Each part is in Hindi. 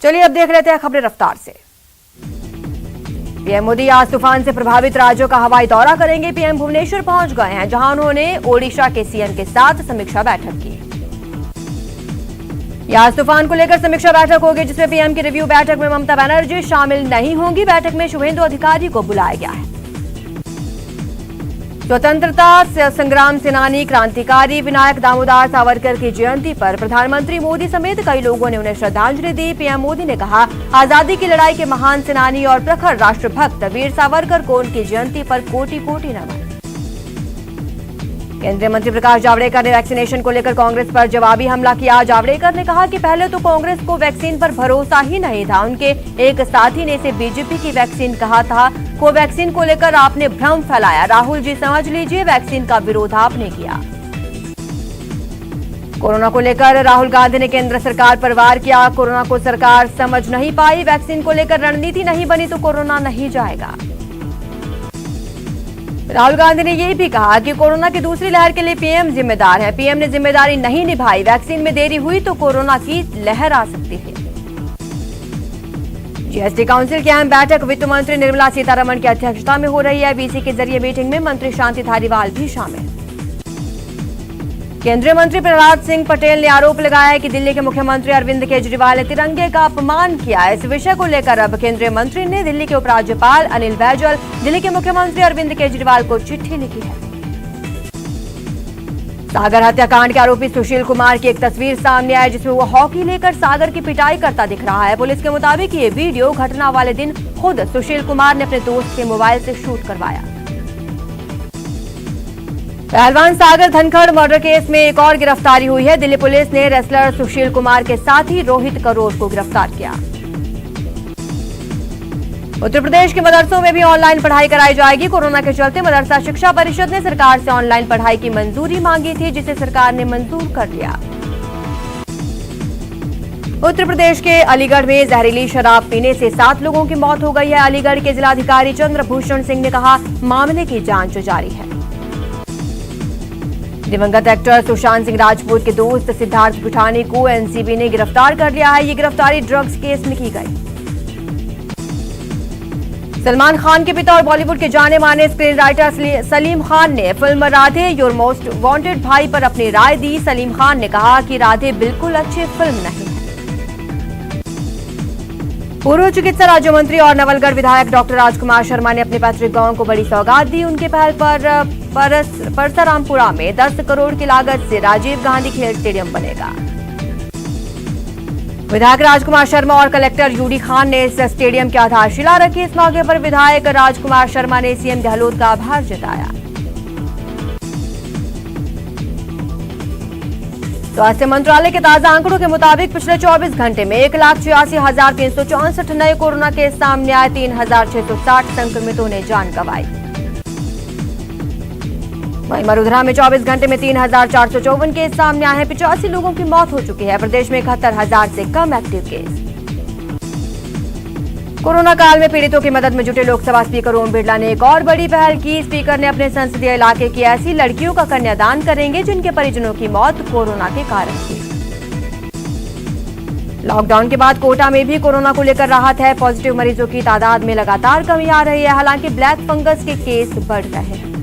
चलिए अब देख लेते हैं खबरें रफ्तार से। पीएम मोदी आज तूफान से प्रभावित राज्यों का हवाई दौरा करेंगे। पीएम भुवनेश्वर पहुंच गए हैं, जहां उन्होंने ओडिशा के सीएम के साथ समीक्षा बैठक की। आज तूफान को लेकर समीक्षा बैठक होगी, जिसमें पीएम की रिव्यू बैठक में ममता बनर्जी शामिल नहीं होंगी। बैठक में शुभेंदु अधिकारी को बुलाया गया है। स्वतंत्रता संग्राम सेनानी क्रांतिकारी विनायक दामोदर सावरकर की जयंती पर प्रधानमंत्री मोदी समेत कई लोगों ने उन्हें श्रद्धांजलि दी। पीएम मोदी ने कहा, आजादी की लड़ाई के महान सेनानी और प्रखर राष्ट्रभक्त वीर सावरकर को उनकी जयंती पर कोटि कोटि नमन। केंद्रीय मंत्री प्रकाश जावड़ेकर ने वैक्सीनेशन को लेकर कांग्रेस पर जवाबी हमला किया। जावड़ेकर ने कहा कि पहले तो कांग्रेस को वैक्सीन पर भरोसा ही नहीं था। उनके एक साथी ने इसे बीजेपी की वैक्सीन कहा था। कोवैक्सीन को लेकर आपने भ्रम फैलाया। राहुल जी समझ लीजिए, वैक्सीन का विरोध आपने किया। कोरोना को लेकर राहुल गांधी ने केंद्र सरकार पर वार किया। कोरोना को सरकार समझ नहीं पाई, वैक्सीन को लेकर रणनीति नहीं बनी तो कोरोना नहीं जाएगा। राहुल गांधी ने यह भी कहा कि कोरोना की दूसरी लहर के लिए पीएम जिम्मेदार है। पीएम ने जिम्मेदारी नहीं निभाई, वैक्सीन में देरी हुई तो कोरोना की लहर आ सकती है। जीएसटी काउंसिल की अहम बैठक वित्त मंत्री निर्मला सीतारमण की अध्यक्षता में हो रही है। वीसी के जरिए मीटिंग में मंत्री शांति धारीवाल भी शामिल। केंद्रीय मंत्री प्रहलाद सिंह पटेल ने आरोप लगाया है कि दिल्ली के मुख्यमंत्री अरविंद केजरीवाल ने तिरंगे का अपमान किया है। इस विषय को लेकर अब केंद्रीय मंत्री ने दिल्ली के उपराज्यपाल अनिल बैजल, दिल्ली के मुख्यमंत्री अरविंद केजरीवाल को चिट्ठी लिखी है। सागर हत्याकांड के आरोपी सुशील कुमार की एक तस्वीर सामने आई, जिसमें वो हॉकी लेकर सागर की पिटाई करता दिख रहा है। पुलिस के मुताबिक ये वीडियो घटना वाले दिन खुद सुशील कुमार ने अपने दोस्त के मोबाइल से शूट करवाया। पहलवान सागर धनखड़ मर्डर केस में एक और गिरफ्तारी हुई है। दिल्ली पुलिस ने रेसलर सुशील कुमार के साथी रोहित करोर को गिरफ्तार किया। उत्तर प्रदेश के मदरसों में भी ऑनलाइन पढ़ाई कराई जाएगी। कोरोना के चलते मदरसा शिक्षा परिषद ने सरकार से ऑनलाइन पढ़ाई की मंजूरी मांगी थी, जिसे सरकार ने मंजूर कर लिया। उत्तर प्रदेश के अलीगढ़ में जहरीली शराब पीने से 7 लोगों की मौत हो गई है। अलीगढ़ के जिलाधिकारी चंद्रभूषण सिंह ने कहा, मामले की जांच जारी है। दिवंगत एक्टर सुशांत सिंह राजपूत के दोस्त सिद्धार्थ पिठानी को एनसीबी ने गिरफ्तार कर लिया है। ये गिरफ्तारी ड्रग्स केस में की गई। सलमान खान के पिता और बॉलीवुड के जाने माने स्क्रीन राइटर सलीम खान ने film Radhe your most wanted भाई पर अपनी राय दी। सलीम खान ने कहा कि राधे बिल्कुल अच्छी फिल्म नहीं है। पूर्व चिकित्सा राज्य मंत्री और नवलगढ़ विधायक डॉक्टर राजकुमार शर्मा ने अपने पैतृक गांव को बड़ी सौगात दी। उनके पहल पर परसरामपुरा में 10 करोड़ की लागत से राजीव गांधी खेल स्टेडियम बनेगा। विधायक राजकुमार शर्मा और कलेक्टर यूडी खान ने इस स्टेडियम की आधारशिला रखी। इस मौके पर विधायक राजकुमार शर्मा ने सीएम गहलोत का आभार जताया। स्वास्थ्य मंत्रालय के ताजा आंकड़ों के मुताबिक पिछले 24 घंटे में 1,86,364 नए कोरोना केस सामने आए। 3,660 संक्रमितों ने जान गंवाई। वहीं मरुधरा में 24 घंटे में 3,454 केस सामने आए हैं। 85 लोगों की मौत हो चुकी है। प्रदेश में 71,000 से कम एक्टिव केस। कोरोना काल में पीड़ितों की मदद में जुटे लोकसभा स्पीकर ओम बिरला ने एक और बड़ी पहल की। स्पीकर ने अपने संसदीय इलाके की ऐसी लड़कियों का कन्यादान करेंगे जिनके परिजनों की मौत कोरोना के कारण हुई। लॉकडाउन के बाद कोटा में भी कोरोना को लेकर राहत है। पॉजिटिव मरीजों की तादाद में लगातार कमी आ रही है। हालांकि ब्लैक फंगस के केस बढ़ रहे हैं।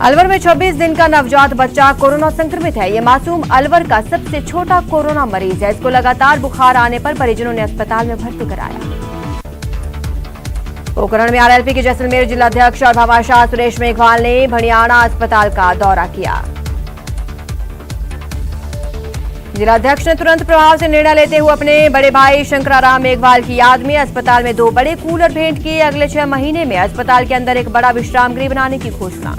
अलवर में 26 दिन का नवजात बच्चा कोरोना संक्रमित है। ये मासूम अलवर का सबसे छोटा कोरोना मरीज है। इसको लगातार बुखार आने पर परिजनों ने अस्पताल में भर्ती कराया। पोखरण में आरएलपी के जैसलमेर जिलाध्यक्ष और भामाशाह सुरेश मेघवाल ने भड़ियाना अस्पताल का दौरा किया। जिलाध्यक्ष ने तुरंत प्रभाव से निर्णय लेते हुए अपने बड़े भाई शंकराराम मेघवाल की याद में अस्पताल में 2 बड़े कूलर भेंट किए। अगले 6 महीने में अस्पताल के अंदर एक बड़ा विश्राम गृह बनाने की घोषणा।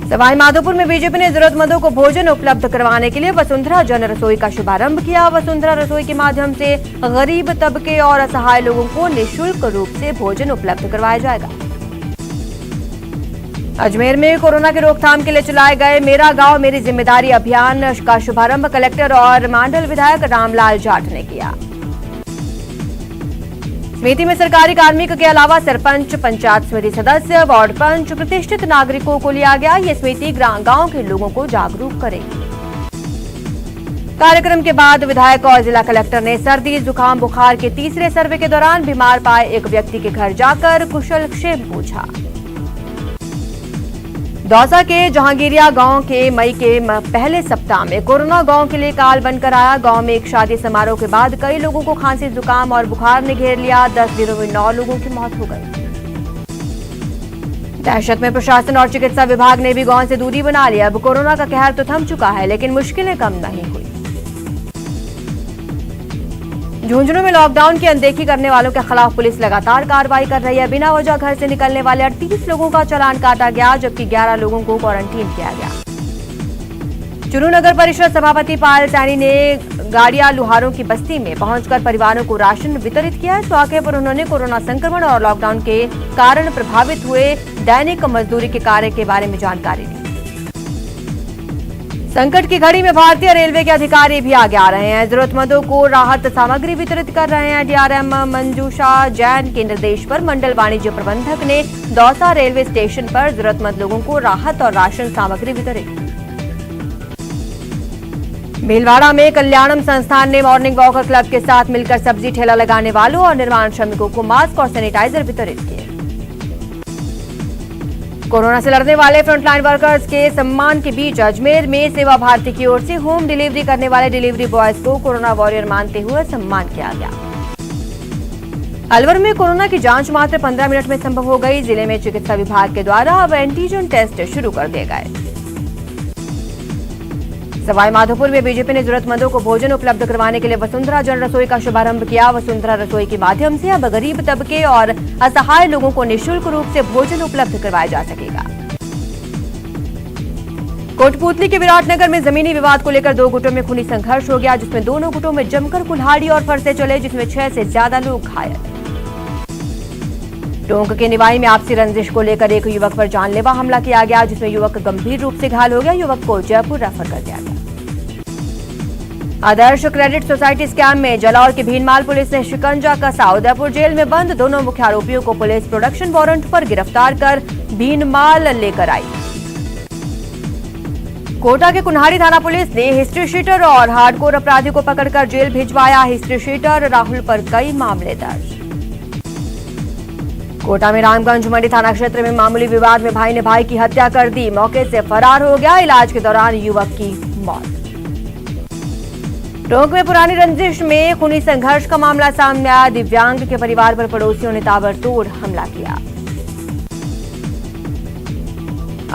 सवाई माधोपुर में बीजेपी ने जरूरतमंदों को भोजन उपलब्ध करवाने के लिए वसुंधरा जन रसोई का शुभारंभ किया। वसुंधरा रसोई के माध्यम से गरीब तबके और असहाय लोगों को निःशुल्क रूप से भोजन उपलब्ध करवाया जाएगा। अजमेर में कोरोना की रोकथाम के लिए चलाए गए मेरा गांव मेरी जिम्मेदारी अभियान का शुभारंभ कलेक्टर और मांडल विधायक रामलाल जाट ने किया। समिति में सरकारी कार्मिक के अलावा सरपंच, पंचायत समिति सदस्य, वार्ड पंच, प्रतिष्ठित नागरिकों को लिया गया। ये समिति गांव के लोगों को जागरूक करेगी। कार्यक्रम के बाद विधायक और जिला कलेक्टर ने सर्दी जुकाम बुखार के तीसरे सर्वे के दौरान बीमार पाए एक व्यक्ति के घर जाकर कुशलक्षेम पूछा। दौसा के जहांगीरिया गांव के मई के पहले सप्ताह में कोरोना गांव के लिए काल बनकर आया। गांव में एक शादी समारोह के बाद कई लोगों को खांसी जुकाम और बुखार ने घेर लिया। 10 दिनों में 9 लोगों की मौत हो गई। दहशत में प्रशासन और चिकित्सा विभाग ने भी गांव से दूरी बना ली। अब कोरोना का कहर तो थम चुका है, लेकिन मुश्किलें कम नहीं हुई। झुंझुनू में लॉकडाउन की अनदेखी करने वालों के खिलाफ पुलिस लगातार कार्रवाई कर रही है। बिना वजह घर से निकलने वाले 38 लोगों का चालान काटा गया, जबकि 11 लोगों को क्वारंटीन किया गया। चुरू नगर परिषद सभापति पायल सैनी ने गाड़िया लुहारों की बस्ती में पहुंचकर परिवारों को राशन वितरित किया। इस मौके पर उन्होंने कोरोना संक्रमण और लॉकडाउन के कारण प्रभावित हुए दैनिक मजदूरी के कार्य के बारे में जानकारी दी। संकट की घड़ी में भारतीय रेलवे के अधिकारी भी आगे आ रहे हैं। जरूरतमंदों को राहत सामग्री वितरित कर रहे हैं। डीआरएम मंजूषा जैन के निर्देश पर मंडल वाणिज्य प्रबंधक ने दौसा रेलवे स्टेशन पर जरूरतमंद लोगों को राहत और राशन सामग्री वितरित की। भीलवाड़ा में कल्याणम संस्थान ने मॉर्निंग वॉकर क्लब के साथ मिलकर सब्जी ठेला लगाने वालों और निर्माण श्रमिकों को मास्क और सैनिटाइजर वितरित किए। कोरोना से लड़ने वाले फ्रंटलाइन वर्कर्स के सम्मान के बीच अजमेर में सेवा भारती की ओर से होम डिलीवरी करने वाले डिलीवरी बॉयज को कोरोना वॉरियर मानते हुए सम्मान किया गया। अलवर में कोरोना की जांच मात्र 15 मिनट में संभव हो गई। जिले में चिकित्सा विभाग के द्वारा अब एंटीजन टेस्ट शुरू कर दिए गए। सवाई माधोपुर में बीजेपी ने जरूरतमंदों को भोजन उपलब्ध करवाने के लिए वसुंधरा जन रसोई का शुभारंभ किया। वसुंधरा रसोई के माध्यम से अब गरीब तबके और असहाय लोगों को निःशुल्क रूप से भोजन उपलब्ध करवाया जा सकेगा। कोटपूतली के विराटनगर में जमीनी विवाद को लेकर 2 गुटों में खूनी संघर्ष हो गया, जिसमें दोनों गुटों में जमकर कुल्हाड़ी और फरसे चले, जिसमें 6 से ज्यादा लोग घायल। टोंक के निवाई में आपसी रंजिश को लेकर एक युवक पर जानलेवा हमला किया गया, जिसमें युवक गंभीर रूप से घायल हो गया। युवक को जयपुर रेफर कर दिया गया। आदर्श क्रेडिट सोसाइटी स्कैम में जलौर की भीनमाल पुलिस ने शिकंजा कसा। उदयपुर जेल में बंद दोनों मुख्य आरोपियों को पुलिस प्रोडक्शन वारंट पर गिरफ्तार कर भीनमाल लेकर आई। कोटा के कुन्हाड़ी थाना पुलिस ने हिस्ट्री शीटर और हार्डकोर अपराधी को पकड़कर जेल भिजवाया। हिस्ट्री शीटर राहुल पर कई मामले दर्ज। कोटा में रामगंज मंडी थाना क्षेत्र में मामूली विवाद में भाई ने भाई की हत्या कर दी, मौके से फरार हो गया। इलाज के दौरान युवक की मौत। टोंक में पुरानी रंजिश में खूनी संघर्ष का मामला सामने आया। दिव्यांग के परिवार पर पड़ोसियों ने ताबड़तोड़ हमला किया।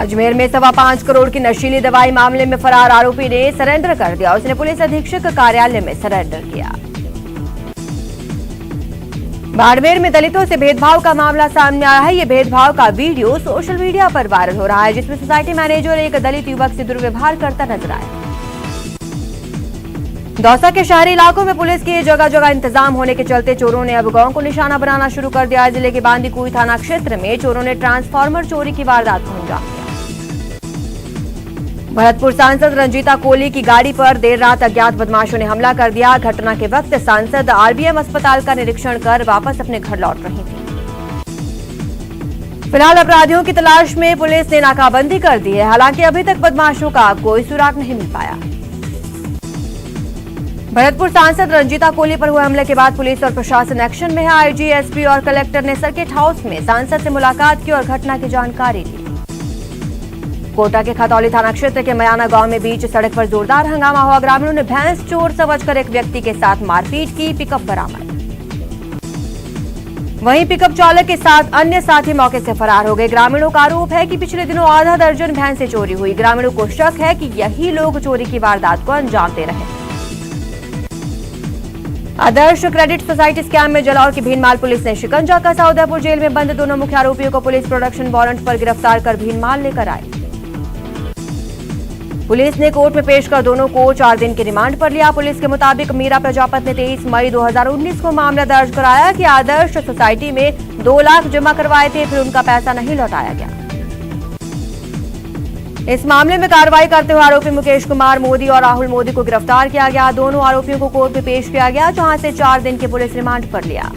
अजमेर में 5.25 करोड़ की नशीली दवाई मामले में फरार आरोपी ने सरेंडर कर दिया। उसने पुलिस अधीक्षक कार्यालय में सरेंडर किया। बाड़मेर में दलितों से भेदभाव का मामला सामने आया है। ये भेदभाव का वीडियो सोशल मीडिया पर वायरल हो रहा है, जिसमें सोसाइटी मैनेजर एक दलित युवक से दुर्व्यवहार करता नजर आया। दौसा के शहरी इलाकों में पुलिस के जगह जगह इंतजाम होने के चलते चोरों ने अब गांव को निशाना बनाना शुरू कर दिया। जिले के बांदीकुई थाना क्षेत्र में चोरों ने ट्रांसफार्मर चोरी की वारदात को अंजाम दिया। भरतपुर सांसद रंजीता कोहली की गाड़ी पर देर रात अज्ञात बदमाशों ने हमला कर दिया। घटना के वक्त सांसद आरबीएम अस्पताल का निरीक्षण कर वापस अपने घर लौट रही थी। फिलहाल अपराधियों की तलाश में पुलिस ने नाकाबंदी कर दी है। हालांकि अभी तक बदमाशों का कोई सुराग नहीं मिल पाया। भरतपुर सांसद रंजीता कोहली पर हुए हमले के बाद पुलिस और प्रशासन एक्शन में है। आईजी, एसपी और कलेक्टर ने सर्किट हाउस में सांसद से मुलाकात की और घटना की जानकारी दी। कोटा के खतौली थाना क्षेत्र के मयाना गांव में बीच सड़क पर जोरदार हंगामा हुआ। ग्रामीणों ने भैंस चोर समझकर एक व्यक्ति के साथ मारपीट की। पिकअप बरामद। वहीं पिकअप चालक के साथ अन्य साथी मौके से फरार हो गए। ग्रामीणों का आरोप है कि पिछले दिनों आधा दर्जन भैंसें चोरी हुई। ग्रामीणों को शक है कि यही लोग चोरी की वारदात को अंजाम दे रहे हैं। आदर्श क्रेडिट सोसाइटी स्कैम में जलौर की भीनमाल पुलिस ने शिकंजा कसा। उदयपुर जेल में बंद दोनों मुख्य आरोपियों को पुलिस प्रोडक्शन वारंट पर गिरफ्तार कर भीनमाल लेकर आई। पुलिस ने कोर्ट में पेश कर दोनों को 4 दिन के रिमांड पर लिया। पुलिस के मुताबिक मीरा प्रजापत ने 23 मई 2019 को मामला दर्ज कराया कि आदर्श सोसाइटी में 2 लाख जमा करवाए थे, फिर उनका पैसा नहीं लौटाया गया। इस मामले में कार्रवाई करते हुए आरोपी मुकेश कुमार मोदी और राहुल मोदी को गिरफ्तार किया गया। दोनों आरोपियों को कोर्ट में पेश किया गया, जहां से 4 दिन के पुलिस रिमांड पर लिया।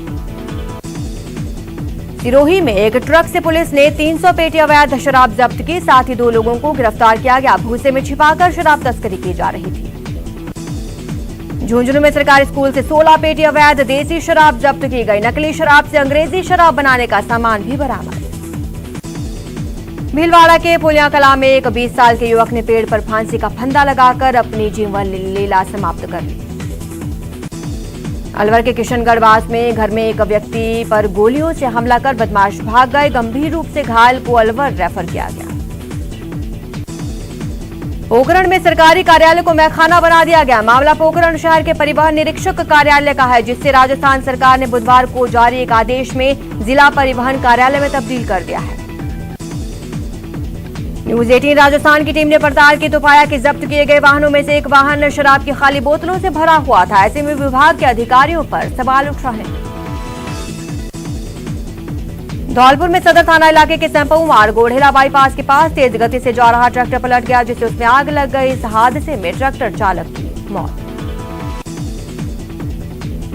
सिरोही में एक ट्रक से पुलिस ने 300 पेटी अवैध शराब जब्त की। साथ ही 2 लोगों को गिरफ्तार किया गया। भूसे में छिपाकर शराब तस्करी की जा रही थी। झुंझुनू में सरकारी स्कूल से 16 पेटी अवैध देसी शराब जब्त की गई। नकली शराब से अंग्रेजी शराब बनाने का सामान भी बरामद। भीलवाड़ा के पुलिया कला में एक 20 साल के युवक ने पेड़ पर फांसी का फंदा लगाकर अपनी जीवन लीला समाप्त कर ली। अलवर के किशनगढ़वास में घर में एक व्यक्ति पर गोलियों से हमला कर बदमाश भाग गए। गंभीर रूप से घायल को अलवर रेफर किया गया। पोखरण में सरकारी कार्यालय को मैखाना बना दिया गया। मामला पोखरण शहर के परिवहन निरीक्षक कार्यालय का है, जिससे राजस्थान सरकार ने बुधवार को जारी एक आदेश में जिला परिवहन कार्यालय में तब्दील कर दिया है। न्यूज 18 राजस्थान की टीम ने पड़ताल की तो पाया कि जब्त किए गए वाहनों में से एक वाहन शराब की खाली बोतलों से भरा हुआ था। ऐसे में विभाग के अधिकारियों पर सवाल उठ रहे हैं। धौलपुर में सदर थाना इलाके के सैंपऊमार गोढ़ेला बाईपास के पास तेज गति से जा रहा ट्रैक्टर पलट गया, जिससे उसमें आग लग गई। इस हादसे में ट्रैक्टर चालक की मौत।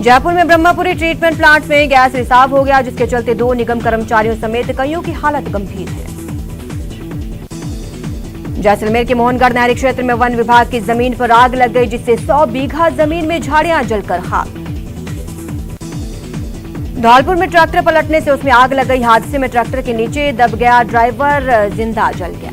जयपुर में ब्रह्मपुरी ट्रीटमेंट प्लांट में गैस रिसाव हो गया, जिसके चलते 2 निगम कर्मचारियों समेत कईयों की हालत गंभीर है। जैसलमेर के मोहनगढ़ नहरी क्षेत्र में वन विभाग की जमीन पर आग लग गई, जिससे 100 बीघा जमीन में झाड़ियां जलकर खाक। धौलपुर में ट्रैक्टर पलटने से उसमें आग लग गई। हादसे में ट्रैक्टर के नीचे दब गया ड्राइवर जिंदा जल गया।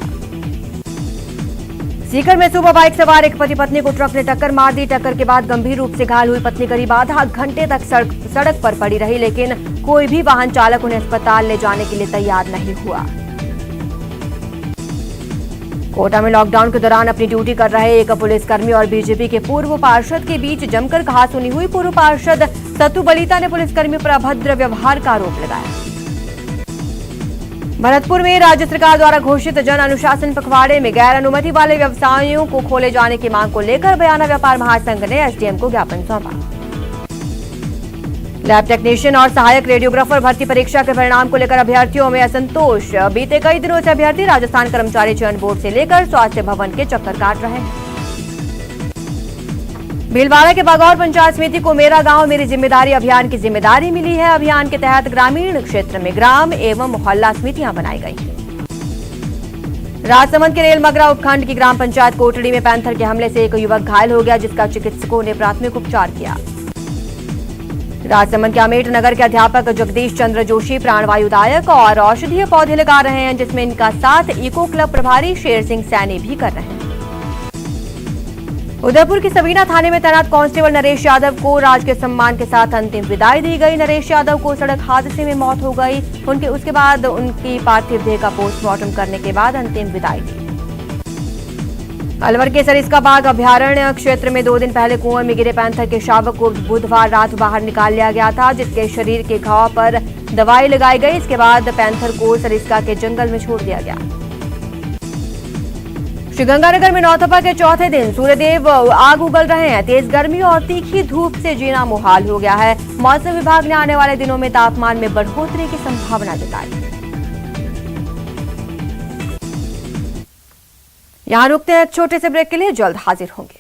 सीकर में सुबह बाइक सवार एक पति पत्नी को ट्रक ने टक्कर मार दी। टक्कर के बाद गंभीर रूप से घायल हुई पत्नी करीब आधा घंटे तक सड़क पर पड़ी रही, लेकिन कोई भी वाहन चालक उन्हें अस्पताल ले जाने के लिए तैयार नहीं हुआ। कोटा में लॉकडाउन के दौरान अपनी ड्यूटी कर रहे एक पुलिसकर्मी और बीजेपी के पूर्व पार्षद के बीच जमकर कहासुनी हुई। पूर्व पार्षद सत्तू बलीता ने पुलिसकर्मी पर अभद्र व्यवहार का आरोप लगाया। भरतपुर में राज्य सरकार द्वारा घोषित जन अनुशासन पखवाड़े में गैर अनुमति वाले व्यवसायों को खोले जाने की मांग को लेकर बयाना व्यापार महासंघ ने एसडीएम को ज्ञापन सौंपा। लैब टेक्नीशियन और सहायक रेडियोग्राफर भर्ती परीक्षा के परिणाम को लेकर अभ्यर्थियों में असंतोष। बीते कई दिनों से अभ्यर्थी राजस्थान कर्मचारी चयन बोर्ड से लेकर स्वास्थ्य भवन के चक्कर काट रहे हैं। भीलवाड़ा के बागौर पंचायत समिति को मेरा गांव मेरी जिम्मेदारी अभियान की जिम्मेदारी मिली है। अभियान के तहत ग्रामीण क्षेत्र में ग्राम एवं मोहल्ला समितियां बनाई गई। राजसमंद के रेल मगरा उपखंड की ग्राम पंचायत कोटड़ी में पैंथर के हमले से एक युवक घायल हो गया, जिसका चिकित्सकों ने प्राथमिक उपचार किया। राजसमंद के अमेठ नगर के अध्यापक जगदीश चंद्र जोशी प्राणवायुदायक और औषधीय पौधे लगा रहे हैं, जिसमें इनका साथ इको क्लब प्रभारी शेर सिंह सैनी भी कर रहे हैं। उदयपुर की सबीना थाने में तैनात कांस्टेबल नरेश यादव को राजकीय सम्मान के साथ अंतिम विदाई दी गई। नरेश यादव को सड़क हादसे में मौत हो गई। उसके बाद उनकी पार्थिव देह का पोस्टमार्टम करने के बाद अंतिम विदाई दी। अलवर के सरिस्का बाग अभ्यारण्य क्षेत्र में 2 दिन पहले कुएं में गिरे पैंथर के शावक को बुधवार रात बाहर निकाल लिया गया था, जिसके शरीर के घाव पर दवाई लगाई गई। इसके बाद पैंथर को सरिस्का के जंगल में छोड़ दिया गया। श्रीगंगानगर में नौतपा के चौथे दिन सूर्यदेव आग उगल रहे हैं। तेज गर्मी और तीखी धूप से जीना मुहाल हो गया है। मौसम विभाग ने आने वाले दिनों में तापमान में बढ़ोतरी की संभावना जताई। यहां रुकते हैं एक छोटे से ब्रेक के लिए, जल्द हाजिर होंगे।